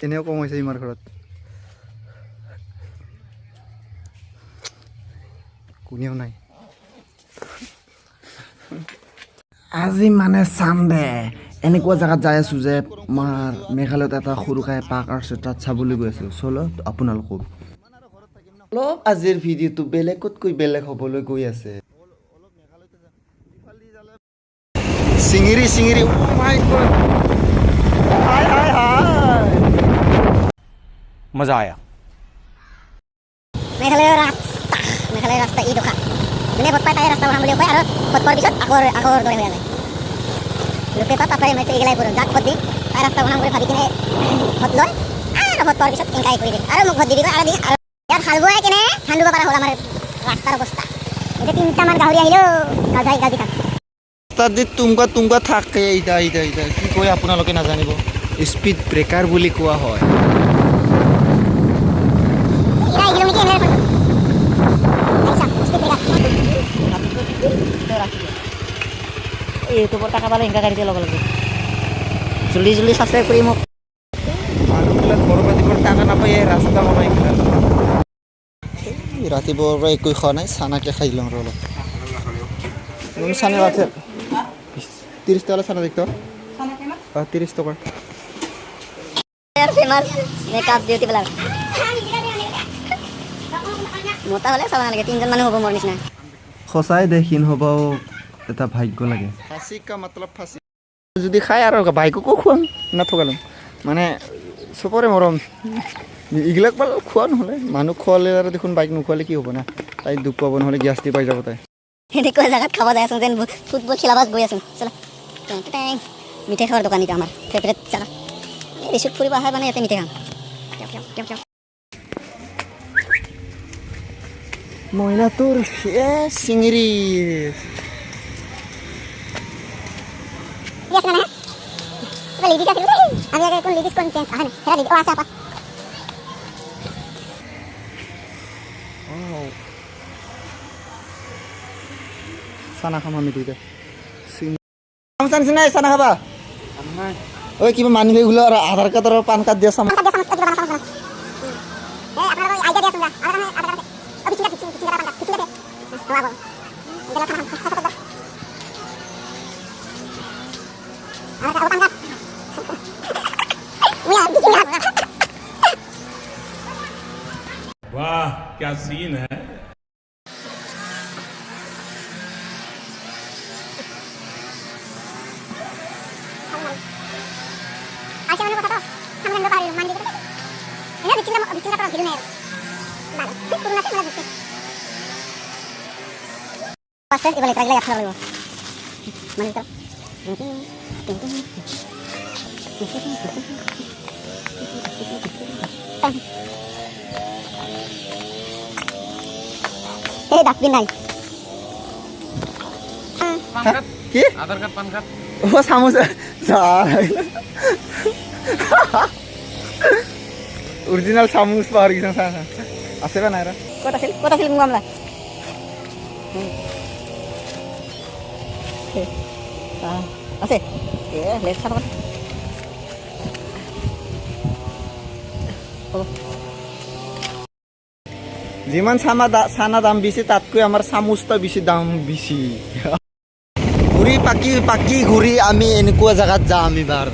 এনেও কম হৈছে ইমাৰ ঘৰত কোনেও নাই আজি মানে চানডে এনেকুৱা জেগাত যাই আছোঁ যে আমাৰ মেঘালয়ত এটা সৰুকাই পাৰ্ক আছে তাত চাবলৈ গৈ আছোঁ চলো আপোনালোকক অলপ আজিৰ ভিডিঅ'টো বেলেগতকৈ বেলেগ হ'বলৈ গৈ আছে চিঙিৰি চিঙিৰি মাই গড হাই হাই হাই मजा आया Meghalaya rasta ই দুখা যোনে ভোট পায় তাই ৰাস্তা বনাম বুলি কয় আৰু ভোট পোৱাৰ পিছত আকৌ দৰে হৈ যায় লোকে পাত পাপৰে মই এইগিলাই কৰোঁ যাক ভোট দিম তাই ৰাস্তা বনাম বুলি ভাবি কিনে ভোট লয় আৰু ভোট পোৱাৰ পিছত এনেকাই কৰি দিয়ে আৰু মোক ভোট দিবি আৰু ইয়াত হাল বোৱাই কিনে ধান ৰুব পৰা হ'ল আমাৰ ৰাস্তাৰ অৱস্থা এতিয়া 3টামান গাহৰি আহিলেও গাঁও থাক তাত যে তুংকা থাকে ইটা কি কয় আপোনালোকে নাজানিব স্পীড ব্ৰেকাৰ বুলি কোৱা হয় ইউটিউবৰ টাকা পালে এনেকা গাড়ীতে ল'ব লাগে জল্দি ছাবস্ক্ৰাইব কৰি মোক মানুহবিলাক ঘৰ পাতিবৰ টাকা নাপায় ৰাস্তা বনাই ৰাতিপুৱাৰ পৰা একো খোৱা নাই চানাকে খাই লওঁ আৰু অলপ চানা আছে 30 টকা চানা দেখতো 30 টকা ফেমাস মেকআপ বিউটি পাৰ্লাৰ মোটা হ'লে চাব নালাগে 3জন মানুহ হ'ব মোৰ নিচিনা সঁচাই দেখীন হ'বও এটা ভাগ্য লাগে ফাঁচি কা মতলব ফাঁচি যদি খাই আৰু বাইককো খুৱাম নথকালো মানে চবৰে মৰম এইবিলাক বাৰু খোৱা নহ'লে মানুহ খোৱালে আৰু দেখোন বাইক নোখোৱালে কি হ'ব না তাই দুখ পাব নহ'লে গেছটি পাই যাব তাই এনেকুৱা জেগাত খাব যাই আছোঁ যেন ফুটবল খেলাবাজ গৈ আছোঁ চলা মিঠাই খোৱাৰ দোকান এইটো আমাৰ ফেভৰেট জেগা ৰিচুট ফুৰিব আহে মানে ইয়াতে মিঠাই খাম মইনাটোৰ চিঙিৰি চানা খাম আমি দুইটা চানা খাবা ঐ কিবা মানি লৈ গ'লো আৰু আধাৰ কাৰ্ড আৰু পান কাৰ্ড দিয়া চাম वाह क्या सीन है Iba lagi lihat kalau mantap. Dustbin নাই কি আধার কার্ড পান কার্ড ও চামুচ অৰিজিনাল চামুচ পাহৰি গৈছে আছে বা নাই ক'ত আছিল মোক আমলা আছে লেট চাব যিমান চানা দাম বেছি তাতকৈ আমাৰ চামুচটা বেছি দাম বেছি ঘূৰি পাকি ঘূৰি আমি এনেকুৱা জেগাত যাম এইবাৰ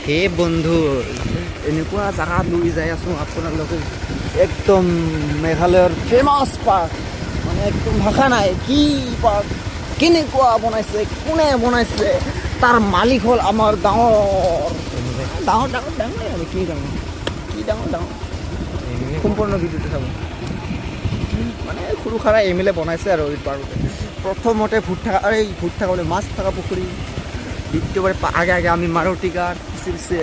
হে বন্ধু এনেকুৱা জেগাত লৈ যাই আছোঁ আপোনালোকে একদম মেঘালয়ৰ ফেমাছ পাৰ্ক মানে একদম ভাষা নাই কি পাৰ্ক কেনেকুৱা বনাইছে কোনে বনাইছে তাৰ মালিক হ'ল আমাৰ ডাঙৰ আৰু কি ডাঙৰ সম্পূৰ্ণ ভিডিঅ'টো চাব মানে সৰু সাৰা MLA বনাইছে আৰু এই পাৰ্কতে প্ৰথমতে ভূত থকা বোলে মাছ থকা পুখুৰী দ্বিতীয়বাৰে আগে আমি মাৰুতি কাৰ পিছে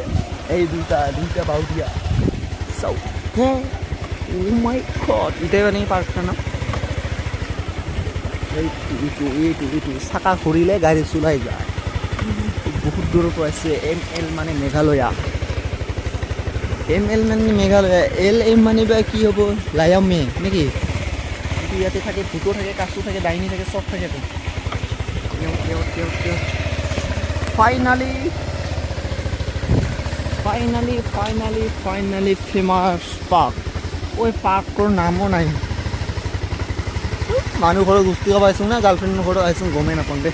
এই দুইটা বাউটিয়া চাও মাই গড এটাই মানে পাৰ্কটাৰ নাম এইটো চাকা ঘূৰিলে গাড়ী চলাই যায় বহুত দূৰৰ পৰা আছে ML মানে মেঘালয়া ML মানে মেঘালয়া LM মানে বা কি হ'ব লায়ামে নেকি ইয়াতে থাকে ভূতো থাকে কাচু থাকে ডাইনি থাকে চব থাকে ফাইনালি ফেমাছ পাৰ্ক। ঐ পাৰ্কৰ নামো নাই। মানুহ ঘৰত বস্তু খাব আহিছোঁ না গাৰ্লফ্ৰেণ্ডৰ ঘৰত আহিছোঁ গমেই নাপাওঁ দে।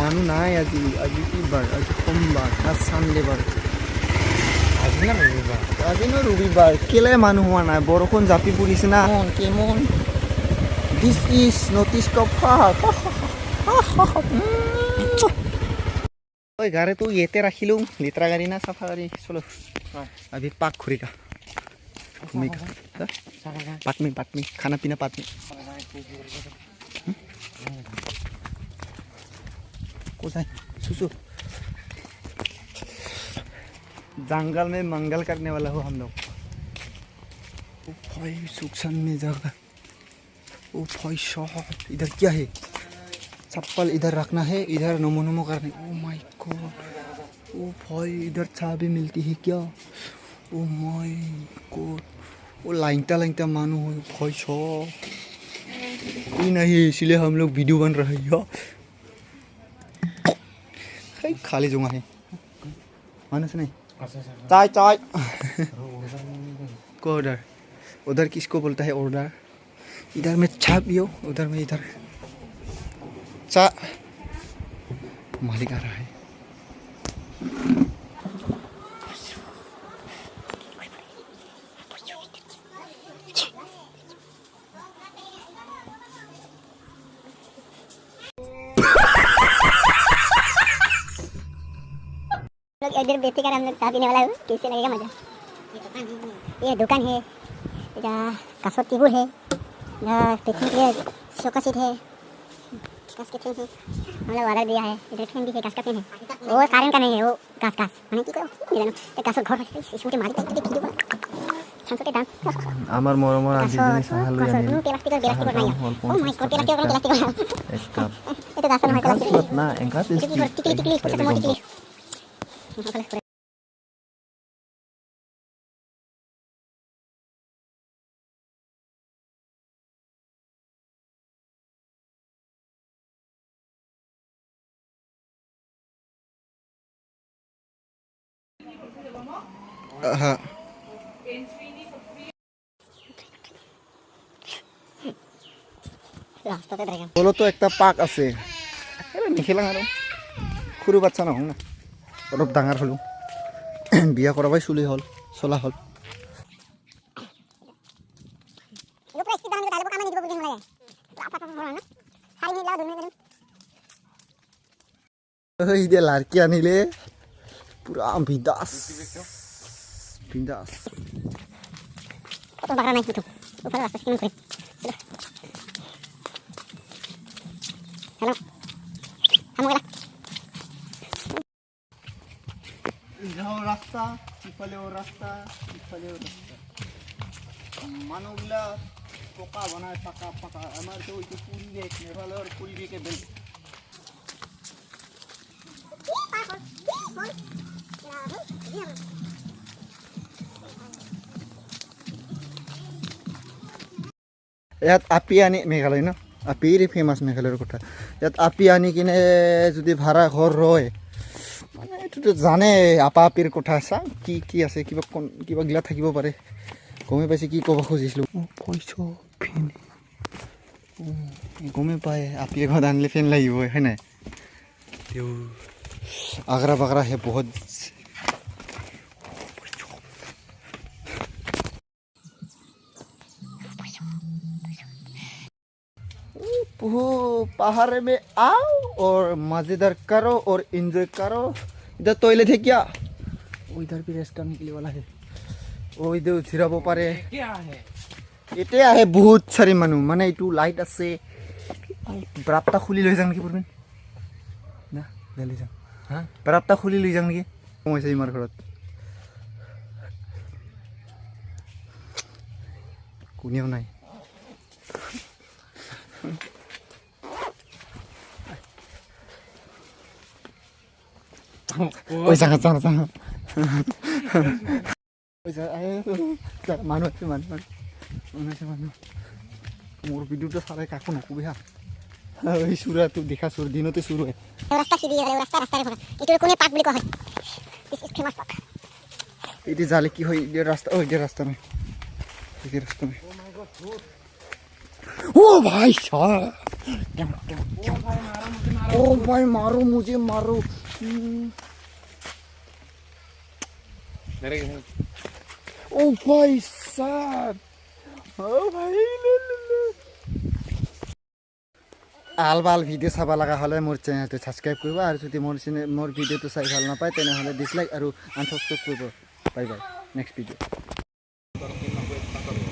মানুহ নাই আজি কি বাৰ? আজি সোমবাৰ না চানডে বাৰ? আজি ন ৰবিবাৰ। কেলে মানুহ হোৱা নাই? বৰষুণ জাপি পৰিছে না কেমন? This is not is park. ওই गाड़ी तो ये ते रखी लूँ लित्रा गाड़ी ना सफा गाड़ी चलो अभी पार्क खुरेगा पार्क में खाना पीना पार्क में सुसु जंगल में मंगल करने वाला हो हम लोग। ओ भाई सुखसान में जगह। ओ भाई साहब इधर क्या है? चप्पल इधर रखना है, इधर नमो नमो करने। Oh my God. ओ भाई इधर चाबी मिलती है क्या? Oh my God. वो लाइनता मानो हो भाई साहब। ये नहीं इसलिए हम लोग वीडियो बन रहे हैं। खाली जुआ है मानो से नहीं चाय को उधर किसको बोलता है ऑर्डर? इधर में चा पियो, उधर में इधर चा। मालिक आ रहा है। इधर बेटी कर हम लोग चाय पीने वाला है। कैसे लगेगा मजा? ये दुकान है, इधर कसरत टेबल है, इधर पिकनिक है, सोफा सेट है, गैस के फैन है, हम लोग ऑर्डर दिया है। इधर फैन भी है, गैस का फैन है। वो कारण का नहीं है, वो गैस माने की करो জানো তে গাছৰ ঘৰ স্কুটি মাৰি পাই কি দিব চান্সতে ডান্স আমাৰ মৰমৰ আন্টিজনী চাহালৈ আনিল প্লাষ্টিকৰ নাই ও মাই গড প্লাষ্টিকৰ এক কাপ এটা গাছৰ নহয় প্লাষ্টিক না এংকা টিকলি পইচা মই টিকলি ৰাস্তাতে দেখেন বলো তো একটা পাক আছে এৰা নিখিলাং আৰু সৰু বাচ্চা নহওঁ না অলপ ডাঙৰ হ'লো বিয়া কৰাবাই চুলি হ'ল চলা হ'ল লোপে স্পিড দাম দাইলে কামে নিদিব বুজি নালাগে আপা ভৰা না 4 মিনিট লাগা 2 মিনিট এই যে লাড়কি আনিলে পুরা বিন্দাস কত বাগড়া নাই কিছু উপরে রাস্তা কিনে করে হ্যালো हम गला যাও রাস্তা ইফালেও রাস্তা মানুহগুলা পকা বনায় পাকা আমাৰ তো এইটো পৰিৱেশ মেঘালয়ৰ পৰিৱেশে বেলেগ ইয়াত আপি আনি মেঘালয় ন আপিৰে ফেমাছ মেঘালয়ৰ কথা ইয়াত আপি আনি কিনে যদি ভাড়া ঘৰ ৰয় মানে এইটোতো জানে আপা আপিৰ কথা চা কি আছে কিবা গিলা থাকিব পাৰে গমে পাইছে কি ক'ব খুজিছিলোঁ পইচা ফেন গমে পায় আপিয়ে ঘৰত আনিলে ফেন লাগিব হয় নাই আগ্ৰা বাগৰা হে বহুত पहाड़ में आओ और मजेदार करो और एंजॉय करो इधर टॉयलेट है क्या वो इधर भी रेस्ट करने के लिए वाला है वो इधर छिराबो पारे एते आहे बहुत सारी मानु माने इटू लाइट আছে ব্রাপটা খুলি লৈ যাম নেকি পৰবেন না লৈ যাম হ্যাঁ ব্ৰাপটা খুলি লৈ যাম নেকি সময় চাই মাৰ ঘৰত কোনেও নাই ôi jangan ôi giời ayo মানুহ আছে মানুহ মোৰ ভিডিওটো চালে কাকো নকবি হা এই চুৰাটো দেখা চুৰ দিনতে চুৰ হয় ৰাস্তা সিদি ৰাস্তা ৰাস্তাৰে ভৰা এইটো কোনে পাৰ্ক বুলি কোৱা হয় দিছ ইজ ফেমাছ পাৰ্ক এটি জালে কি হয় এই রাস্তা ওই যে রাস্তা নেই এই রাস্তা নেই ও ভাই साहब ओ भाई मारो मुझे मारो ओ भाई साहब ओ भाई আলবাল ভিডিও চাব লগা হলে মোৰ চেনেলটো সাবস্ক্ৰাইব কৰিব আৰু যদি মোৰ ভিডিওটো চাই ভাল নাপায় তেনেহলে ডিসলাইক আৰু আনসাবস্ক্ৰাইব কৰিব বাই বাই নেক্সট ভিডিও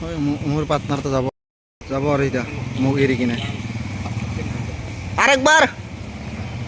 হয় মোৰ পাৰ্টনাৰ তো যাব আৰু এটা মোক এৰি কিনে আৰেকবাৰ